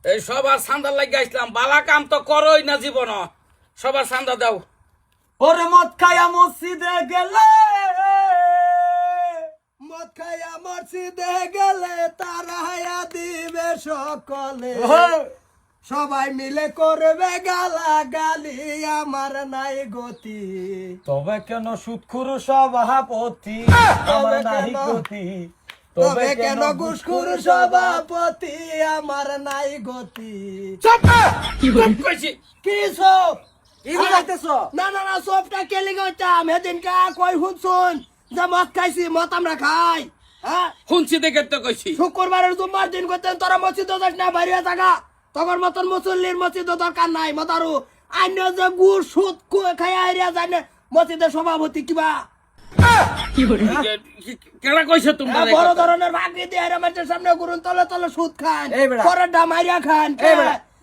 এই সবার চান্দা লাগি আসলাম, বালা কাম তো করোই না জীবন, সবার চান্দা দাও। ওরে মদ খাইয়া মসজিদে গেলে, মদ খাইয়া মসজিদে গেলে তারা দিবে সকলে, সবাই মিলে করবে গালা গালি, আমার নাই গতি। তবে কেন সুদখুর সভাপতি আমার নাই গতি, তবে কেন ঘুষখোর সভাপতি আমার নাই গতি। কি সব না না না সবটা কেলি গইতাম সেদিনকা কই শুনছুন যে মদ খাইছি, মদ আমরা খাই। হ্যাঁ শুনছি দেখে তো কইছি। শুক্রবারের জুম্মার দিন করতেন তোরা মসজিদে যাস না, বাইরে থাকা তখন মতন মুসল্লির মসজিদে দরকার নাই। মদারু আইন যে গুড় সুদ খাই আইরিয়া যায় না মসজিদের সভাপতি কিবা কেডা কইছে তোমরা? বড় ধরনের ভাগি দিয়ে মানুষের সামনে গুরুন তলে তলে সুদ খান, পরের ডাম আইরিয়া খান।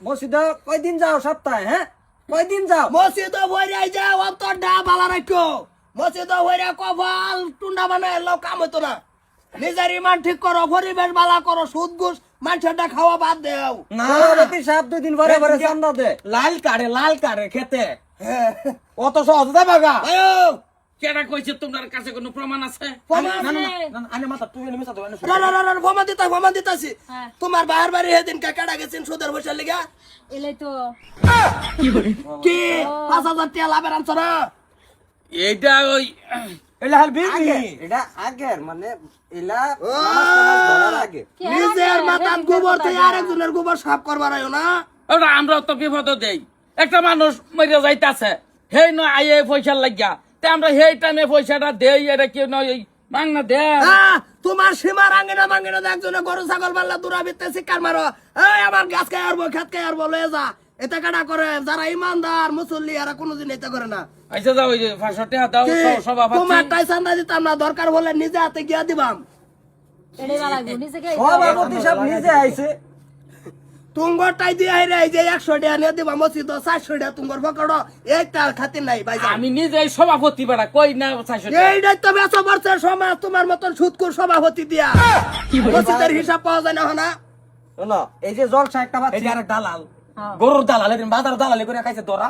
মসজিদে কয়দিন যাও সপ্তাহে? হ্যাঁ কয়দিন যাও মসজিদে বইরাই যাও, অন্তর ডা বালা রাখো। মসজিদে বইরা কপাল টুন্ডা বানায় লাও, কাম হতো না। নিজের ইমান ঠিক করো, পরিবেশ বালা করো, সুদ ঘুষ মানুষেরটা খাওয়া বাদ দেও। না সাত 2 দিন পরে পরে চান্দা দে, লাল কারে খেতে অত সহজ দেবে গা। কেডা কইছে তোমার কাছে কোনো প্রমাণ আছে? প্রমাণ দিতাছি। তোমার বাহার বাড়ি সেদিন কাকাটা গেছেন সুদের বসে লিগা, এলাই তো কি 5,000 টাকা লাভের আনছো না? এইটা ওই এটা আগের মানে এলা আগে নিজের মাথার গোবর থেকে আরেকজনের গোবর সাফ করবার আয়ো না। ওটা আমরা তো বিপদ দেই। একটা মানুষ মরে যাইতাছে, হেই নয় আইয়ে পয়সা লাগিয়া, তে আমরা সেই টাইমে পয়সাটা দেই, এটা কি নয় মাংনা দে। তোমার সীমার আঙ্গিনা মাঙ্গিনা একজনে গরু ছাগল পাল্লা দূরা ভিত্তে শিকার মারো, এই আমার গাছ খাই আরবো খেত খাই আরবো লয়ে যা, এটা কাটা করে যারা ইমানদার মুসল্লি এরা কোনোদিন এটা করে না। আচ্ছা যাও, ওই যে 500 টাকা দাও সভাপতি। তোমার টাই চান্দা দিতাম না, দরকার হলে নিজে হাতে গিয়া দিবাম। এড়ে লাগবো নিজেকে সভাপতি সব নিজে আইছে, তুঙ্গর টাই দিয়ে রে এই যে 100 টাকা নিয়ে দিবা মসজিদ, 400 টাকা তুঙ্গর পকড়, একটা খাতির নাই ভাই। আমি নিজেই সভাপতি বেড়া কই না 400 টাকা। এইটাই তো বেচা বর্ষের সমাজ, তোমার মতন সুদকুর সভাপতি দিয়া মসজিদের হিসাব পাওয়া যায় না। শোনো এই যে জলসা একটা বাচ্চা, এই যে আরেক দালাল, গরুর দালাল, এদিন বাজার দালালি করে খাইছে তোরা।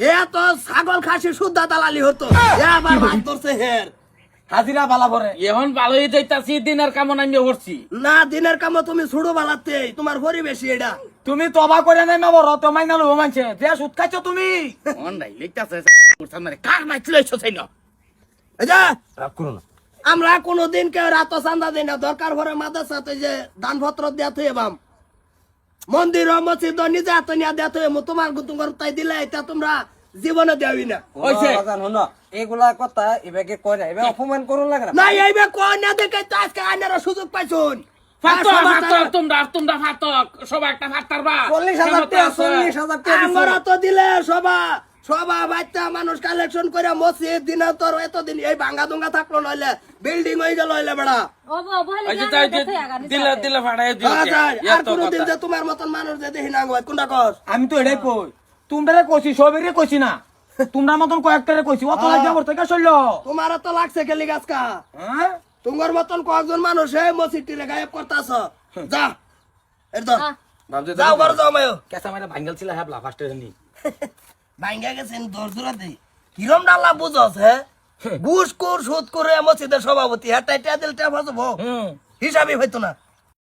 এ তো ছাগল খাসি শুদ্ধা দালালি হতো, আবার ভাত ধরছে হের হাজিরা বালা ভরে। এখন ভালোই যাইতাছি, দিনের কামনা আমি করছি না। দিনের কামও তুমি ছুড়ো বালাতে, তোমার পরিবেশই এটা। তুমি তবা করে নাই নবর তো মাইনা লব মানছে যে সুদ খাইছো তুমি। অন নাই লিখতাছে মানে কার নাই চলেছো তাই না। এই যে রাগ করো না, আমরা কোনদিন কেউ রাত চান্দা দিই না, দরকার পড়ে মাদ্রাসাতে যে দানপত্র দেয়া থই বাম, মন্দির মসজিদ নিজে হাতে নিয়ে দেয়া থই, তোমার তোমার তাই দিলে এটা তোমরা জীবনে দেওয়াই না। এগুলা কথা এবারে কয় না, এবার অপমান করুন লাগে না। না এইবার কয় না দেখে তো আজকে আইনারা সুযোগ পাইছুন। তোমরা ফাতক সবাই একটা ফাতারবা 40,000 টাকা 40,000 টাকা আমরা তো দিলে সবা বাচ্চা মানুষ কালেকশন করে মসজিদ দিনে তোর এতদিন এই ভাঙ্গা দুঙ্গা থাকলো, নইলে বিল্ডিং হয়ে গেল হইলে বেড়া। দিলে দিলে ফাড়াই দিও। আর কোনদিন যে তোমার মতন মানুষ যে দেখি না কোনটা কস। আমি তো এটাই কই, তোমরা কইছি সবেরে কইছি না, তোমরা মতন কয়েকটারে কইছি অত লাগে আমার থেকে চলল। তোমার তো লাগছে খেলি গাছকা, হ্যাঁ তোমার মতন কয়েকজন মানুষ এই মসজিদটিরে গায়েব করতাছ। যা এর ধর যাও ঘর যাও মায়ো। কেসা মাইরা ভাঙ্গল ছিল হ্যাঁ ফার্স্টে জানি ভাঙ্গা গেছেন দর দূরাতে কিরম ডাল্লা বুঝছ। হ্যাঁ ঘুষ কোর সুদ করে মসজিদের সভাপতি, হ্যাঁ টাইটা দিল টা ফাজব হিসাবই হইতো না।